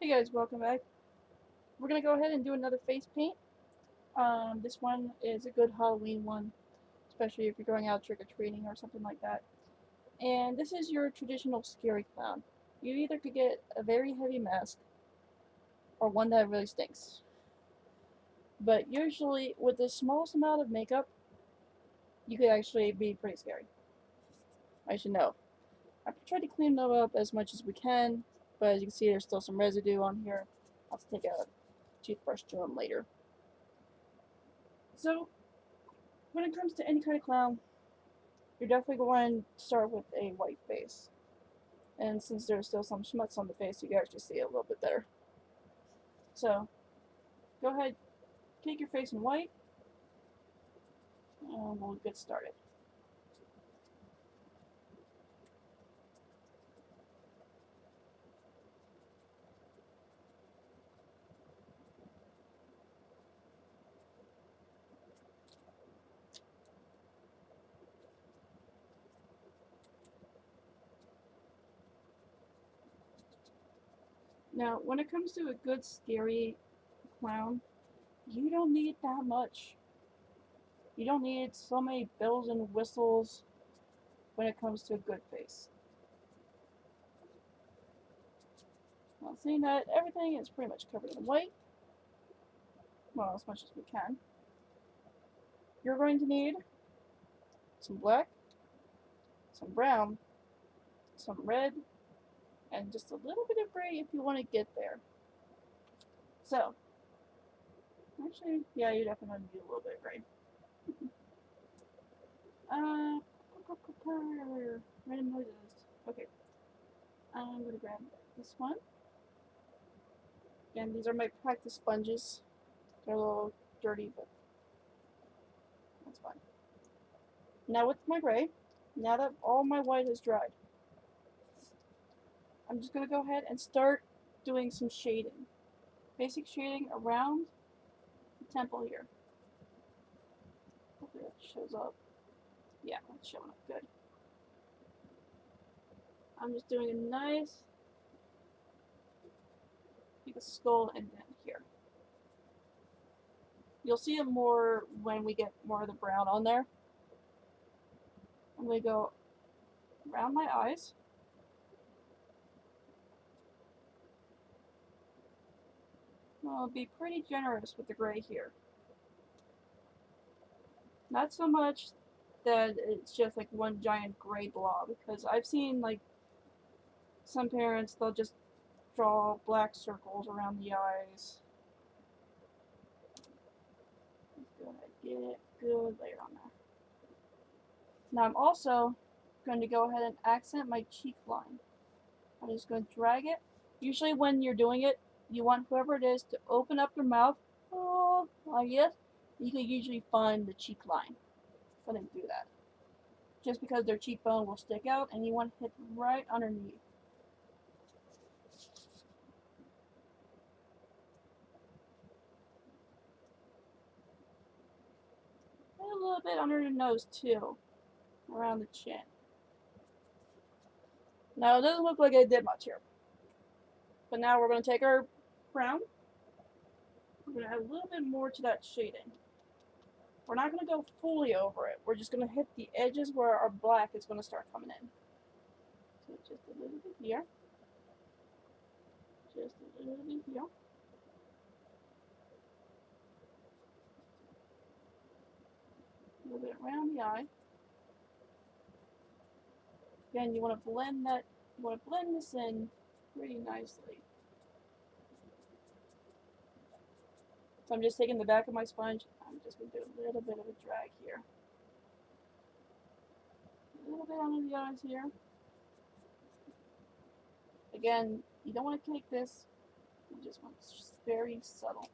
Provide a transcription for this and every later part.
Hey guys, welcome back. We're gonna go ahead and do another face paint. This one is a good Halloween one, especially if you're going out trick-or-treating or something like that. And this is your traditional scary clown. You either could get a very heavy mask or one that really stinks. But usually, with the smallest amount of makeup, you could actually be pretty scary. I should know. I've tried to clean them up as much as we can, but as you can see, there's still some residue on here. I'll have to take a toothbrush to them later. So, when it comes to any kind of clown, you're definitely going to start with a white face. And since there's still some schmutz on the face, you can actually see it a little bit better. So, go ahead, take your face in white, and we'll get started. Now, when it comes to a good scary clown, you don't need that much. You don't need so many bells and whistles when it comes to a good face. Now, seeing that everything is pretty much covered in white, well, as much as we can, you're going to need some black, some brown, some red, and just a little bit of gray if you want to get there. So, actually, yeah, you definitely need a little bit of gray. Uh, random noises. Okay, I'm gonna grab this one. Again, these are my practice sponges. They're a little dirty, but that's fine. Now with my gray, now that all my white is dried, I'm just gonna go ahead and start doing some shading. Basic shading around the temple here. Hopefully that shows up. Yeah, it's showing up good. I'm just doing a nice, like a skull indent here. You'll see it more when we get more of the brown on there. I'm going to go around my eyes. I'll be pretty generous with the gray here. Not so much that it's just like one giant gray blob, because I've seen like some parents, they'll just draw black circles around the eyes. Let's go ahead and get it good layer on there. Now I'm also going to go ahead and accent my cheek line. I'm just going to drag it. Usually when you're doing it, you want whoever it is to open up their mouth, oh, like this. You can usually find the cheek line. So they do that. Just because their cheekbone will stick out and you want to hit right underneath. And a little bit under the nose too, around the chin. Now it doesn't look like I did much here. But now we're going to take our brown. We're going to add a little bit more to that shading. We're not going to go fully over it. We're just going to hit the edges where our black is going to start coming in. So just a little bit here. Just a little bit here. A little bit around the eye. Again, you want to blend that. You want to blend this in pretty nicely. So I'm just taking the back of my sponge. I'm just going to do a little bit of a drag here. A little bit under the eyes here. Again, you don't want to take this. You just want it just very subtle.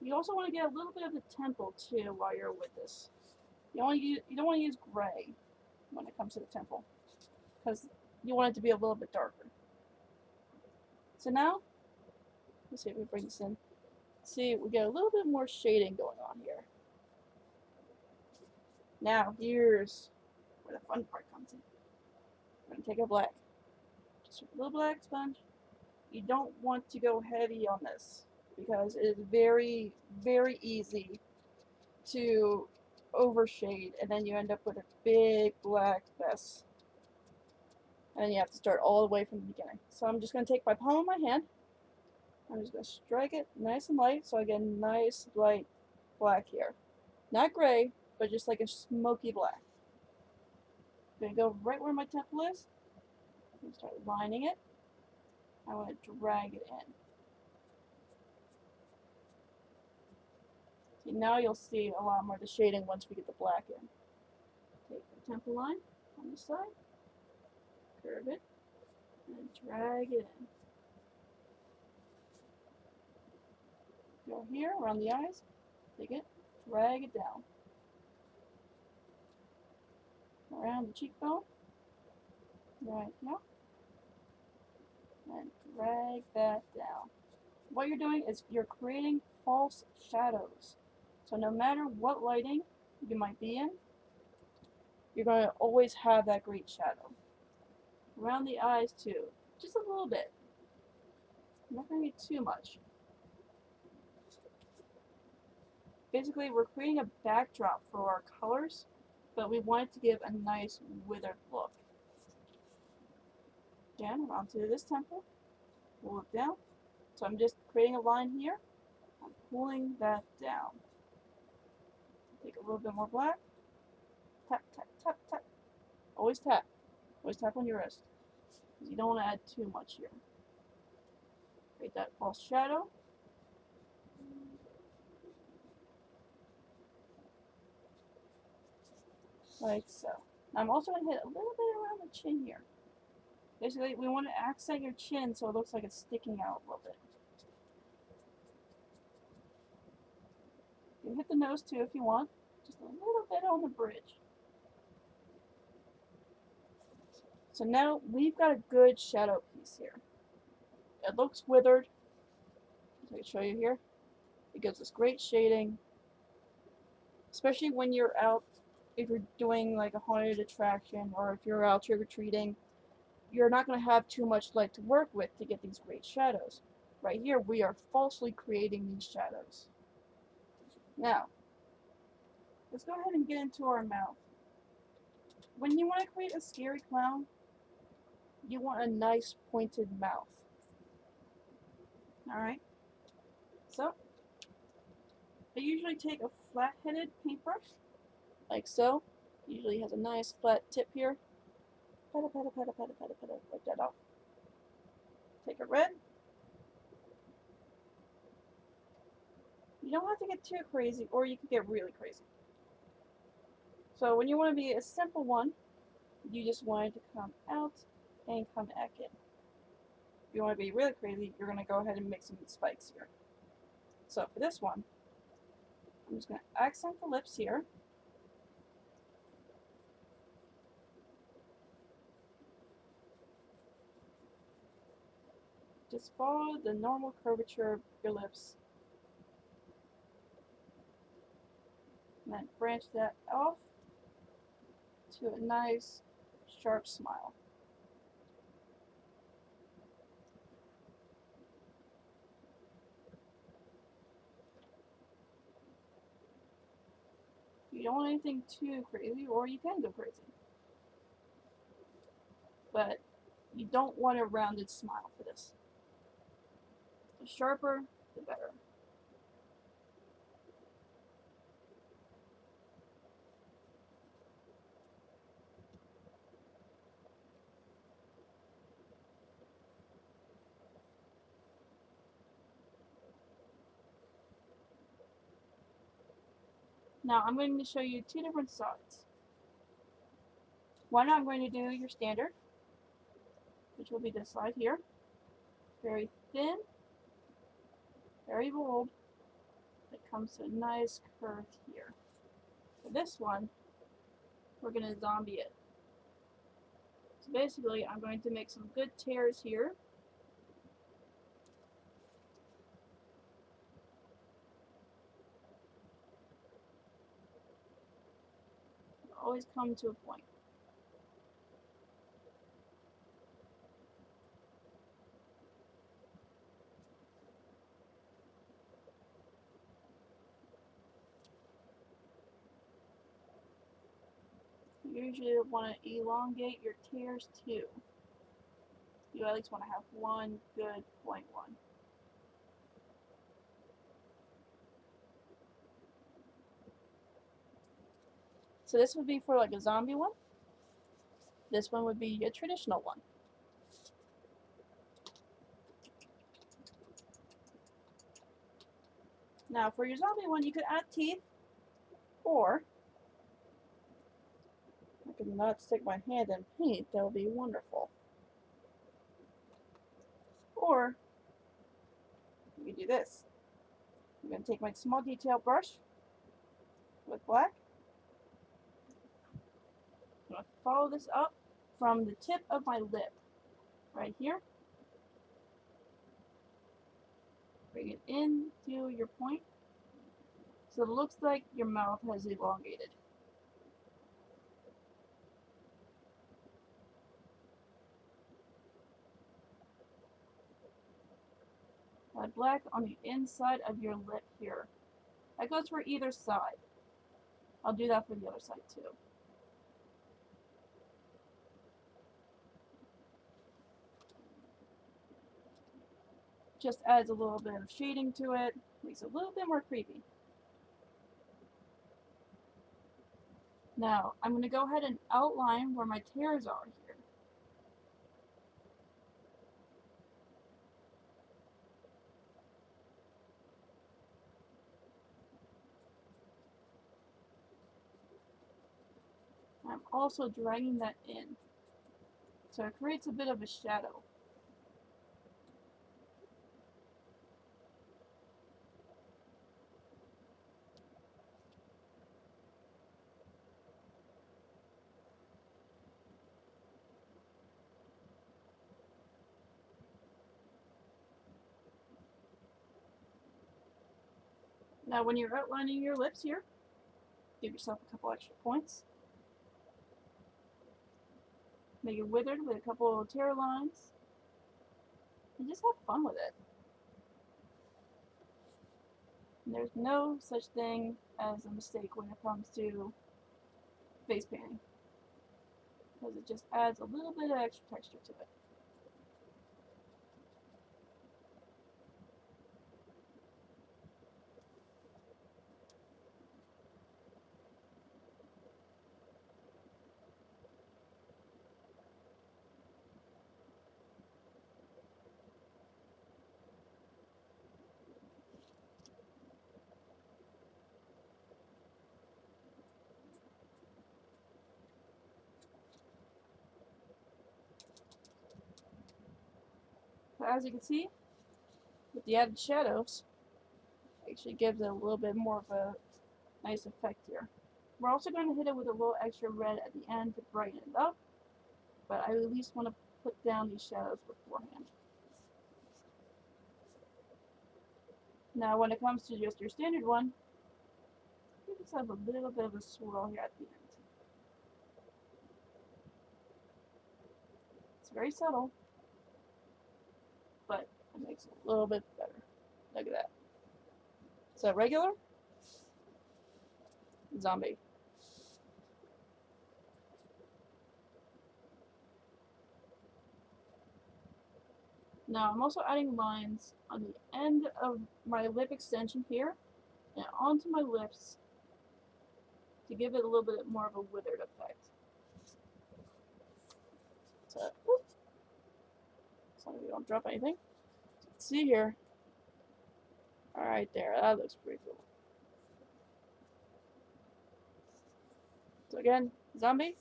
You also want to get a little bit of the temple too while you're with this. You don't want to use gray when it comes to the temple because you want it to be a little bit darker. So now, let's see if we bring this in. See, we get a little bit more shading going on here. Now, here's where the fun part comes in. I'm going to take a black. Just a little black sponge. You don't want to go heavy on this because it is very, very easy to overshade, and then you end up with a big black mess. And then you have to start all the way from the beginning. So I'm just going to take my palm of my hand. I'm just going to strike it nice and light so I get a nice light black here. Not gray, but just like a smoky black. I'm going to go right where my temple is. I'm going to start lining it. I want to drag it in. See, now you'll see a lot more of the shading once we get the black in. Take the temple line on the side, curve it, and drag it in. Go here around the eyes, take it, drag it down. Around the cheekbone, right here, and drag that down. What you're doing is you're creating false shadows. So no matter what lighting you might be in, you're going to always have that great shadow. Around the eyes too, just a little bit. Not going to be too much. Basically, we're creating a backdrop for our colors, but we want it to give a nice withered look. Again, onto this temple, pull it down. So I'm just creating a line here. I'm pulling that down. Take a little bit more black. Tap, tap, tap, tap. Always tap. Always tap on your wrist. Because you don't want to add too much here. Create that false shadow. Like so. Now I'm also going to hit a little bit around the chin here. Basically, we want to accent your chin so it looks like it's sticking out a little bit. You can hit the nose too if you want. Just a little bit on the bridge. So now we've got a good shadow piece here. It looks withered. I can show you here. It gives us great shading. Especially when you're out, if you're doing like a haunted attraction or if you're out trick-or-treating, you're not going to have too much light to work with to get these great shadows. Right here, we are falsely creating these shadows. Now, let's go ahead and get into our mouth. When you want to create a scary clown, you want a nice pointed mouth. Alright? So, I usually take a flat-headed paintbrush, like so. Usually has a nice flat tip here. Peta, peta, peta, peta, peta, peta, wipe that off. Take a red. You don't have to get too crazy, or you could get really crazy. So when you want to be a simple one, you just want it to come out and come back in. If you want to be really crazy, you're going to go ahead and mix some spikes here. So for this one, I'm just going to accent the lips here. Just follow the normal curvature of your lips. And then branch that off to a nice, sharp smile. You don't want anything too crazy, or you can go crazy. But you don't want a rounded smile for this. The sharper, the better. Now I'm going to show you two different sides. One, I'm going to do your standard, which will be this side here. Very thin, very bold. It comes to a nice curve here. For this one, we're going to zombie it. So basically, I'm going to make some good tears here. Always come to a point. usually want to elongate your tears too. You at least want to have one good point one. So this would be for like a zombie one. This one would be a traditional one. Now for your zombie one, you could add teeth, or I could not stick my hand in paint. That would be wonderful. Or you could do this. I'm going to take my small detail brush with black. I'm going to follow this up from the tip of my lip, right here. Bring it into your point, so it looks like your mouth has elongated. Add black on the inside of your lip here. That goes for either side. I'll do that for the other side too. Just adds a little bit of shading to it, makes it a little bit more creepy. Now, I'm going to go ahead and outline where my tears are here. I'm also dragging that in, so it creates a bit of a shadow. Now, when you're outlining your lips here, give yourself a couple extra points. Make it withered with a couple of tear lines. And just have fun with it. And there's no such thing as a mistake when it comes to face painting, because it just adds a little bit of extra texture to it. But as you can see, with the added shadows, it actually gives it a little bit more of a nice effect here. We're also going to hit it with a little extra red at the end to brighten it up, but I at least want to put down these shadows beforehand. Now when it comes to just your standard one, you just have a little bit of a swirl here at the end. It's very subtle, but it makes it a little bit better. Look at that. So regular, zombie. Now I'm also adding lines on the end of my lip extension here and onto my lips to give it a little bit more of a withered effect. So, as long as we don't drop anything. So let's see here. Alright there, that looks pretty cool. So again, zombie,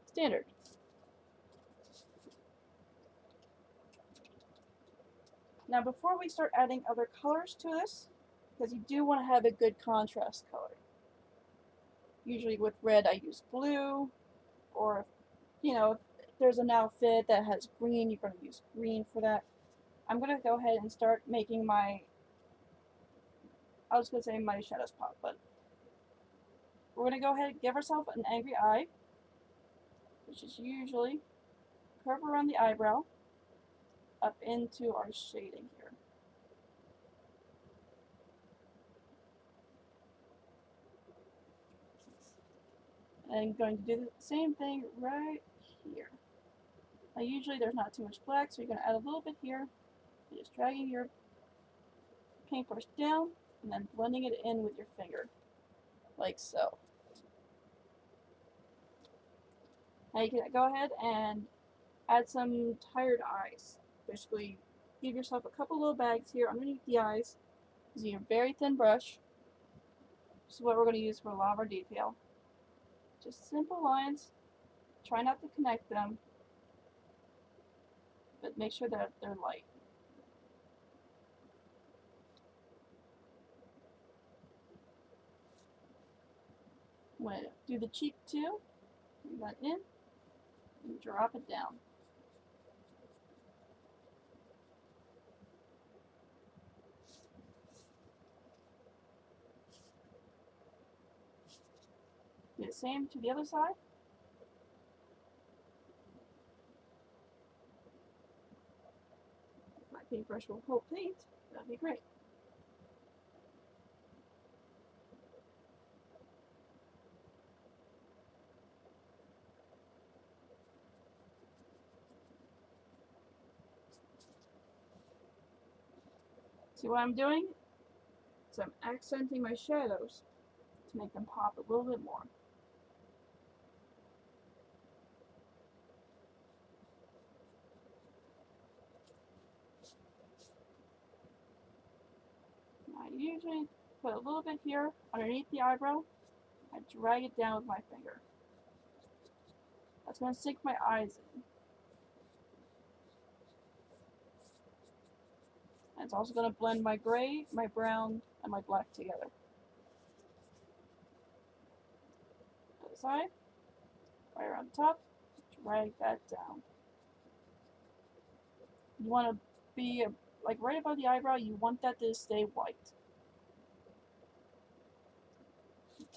standard. Now before we start adding other colors to this, because you do want to have a good contrast color. Usually with red I use blue, or if there's an outfit that has green, you're going to use green for that. I'm going to go ahead and start making my, I was going to say my shadows pop, but we're going to go ahead and give ourselves an angry eye, which is usually curve around the eyebrow up into our shading here. And I'm going to do the same thing right here. Now usually there's not too much black, so you're going to add a little bit here. You're just dragging your paintbrush down and then blending it in with your finger, like so. Now you can go ahead and add some tired eyes. Basically, give yourself a couple little bags here underneath the eyes using a very thin brush. This is what we're going to use for a lot of our detail. Just simple lines. Try not to connect them, but make sure that they're light. I'm going to do the cheek too. Bring that in and drop it down. Do the same to the other side. If my paintbrush will hold paint, that'd be great. See what I'm doing? So I'm accenting my shadows to make them pop a little bit more. I usually put a little bit here underneath the eyebrow. I drag it down with my finger. That's going to sink my eyes in. And it's also going to blend my gray, my brown, and my black together. Other side, right around the top, drag that down. You want to be like right above the eyebrow, you want that to stay white.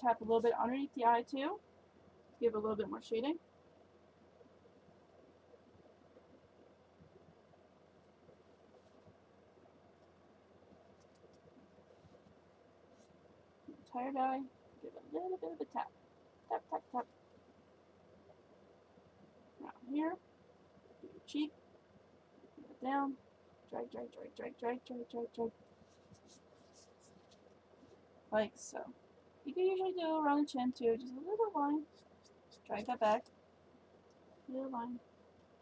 Tap a little bit underneath the eye too, to give a little bit more shading. Tired eye, give a little bit of a tap. Tap, tap, tap. Around here, do your cheek, bring it down, drag, drag, drag, drag, drag, drag, drag, drag. Like so. You can usually do around the chin too, just a little line. Drag that back. Little line.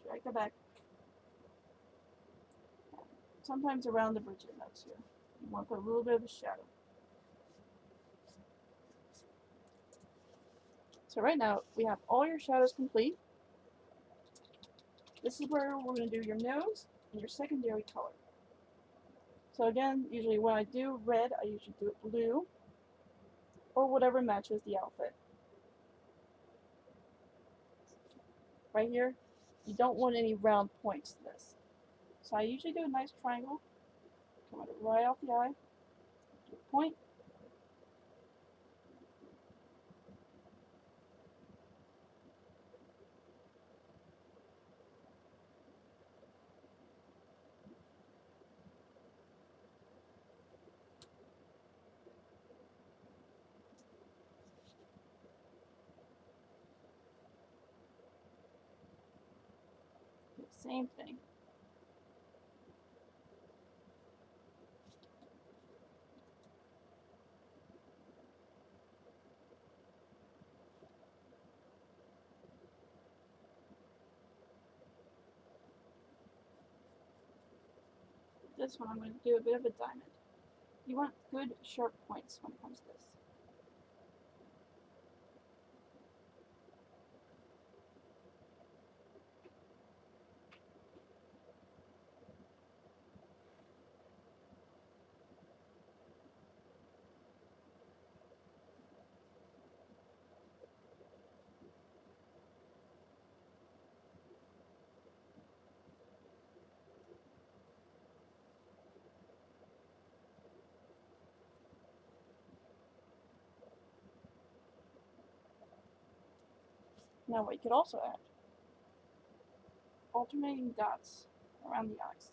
Drag that back. Sometimes around the bridge of the nose here. You want to put a little bit of a shadow. So right now, we have all your shadows complete. This is where we're going to do your nose and your secondary color. So again, usually when I do red, I usually do it blue, or whatever matches the outfit. Right here, you don't want any round points to this. So I usually do a nice triangle, come right off the eye, do a point, do the same thing. This one I'm going to do a bit of a diamond. You want good sharp points when it comes to this. Now what you could also add, alternating dots around the eyes.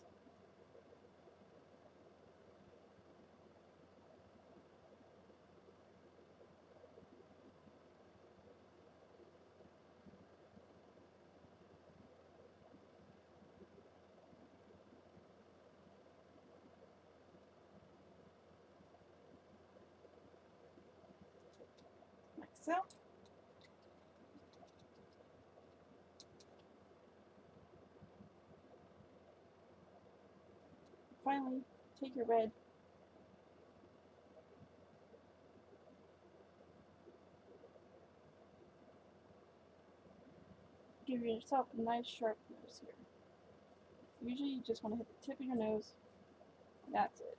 so. Finally, take your red. Give yourself a nice sharp nose here. Usually you just want to hit the tip of your nose, and that's it.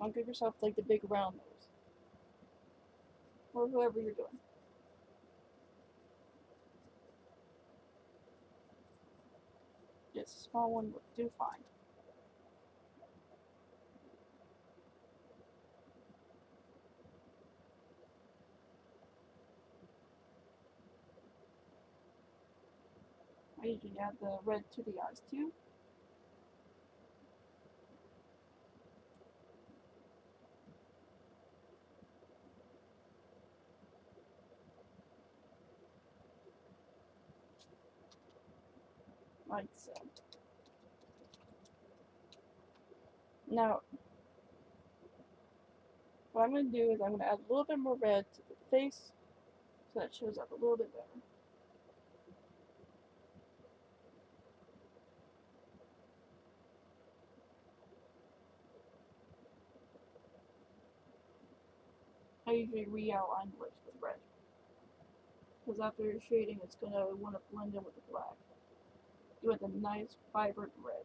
Don't give yourself like the big round nose. Or whoever you're doing. Just a small one will do fine. I usually add the red to the eyes too. Like so. Now, what I'm going to do is I'm going to add a little bit more red to the face so that shows up a little bit better. I usually re-outline the lips with red. Because after shading, it's going to want to blend in with the black. You want the nice, vibrant red.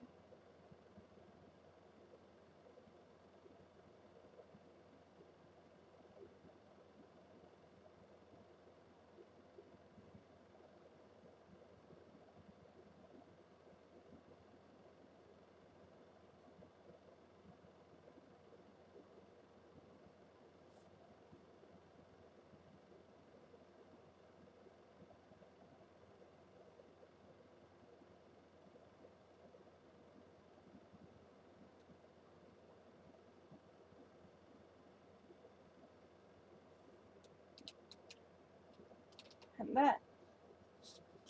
And that,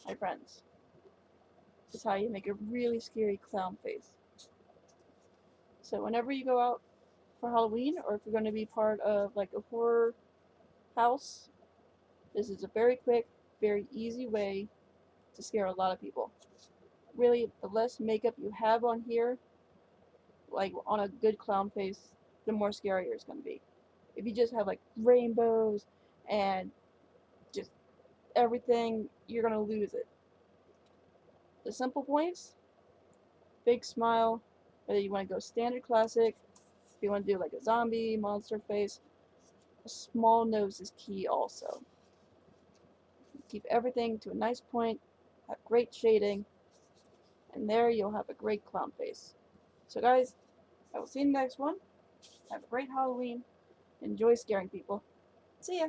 my friends, is how you make a really scary clown face. So whenever you go out for Halloween, or if you're going to be part of like a horror house, this is a very quick, very easy way to scare a lot of people. Really, the less makeup you have on here, like on a good clown face, the more scarier it's going to be. If you just have like rainbows and just everything, you're going to lose it. The simple points, big smile, whether you want to go standard classic, if you want to do like a zombie, monster face, a small nose is key also. Keep everything to a nice point, have great shading, and there you'll have a great clown face. So guys, I will see you in the next one. Have a great Halloween. Enjoy scaring people. See ya!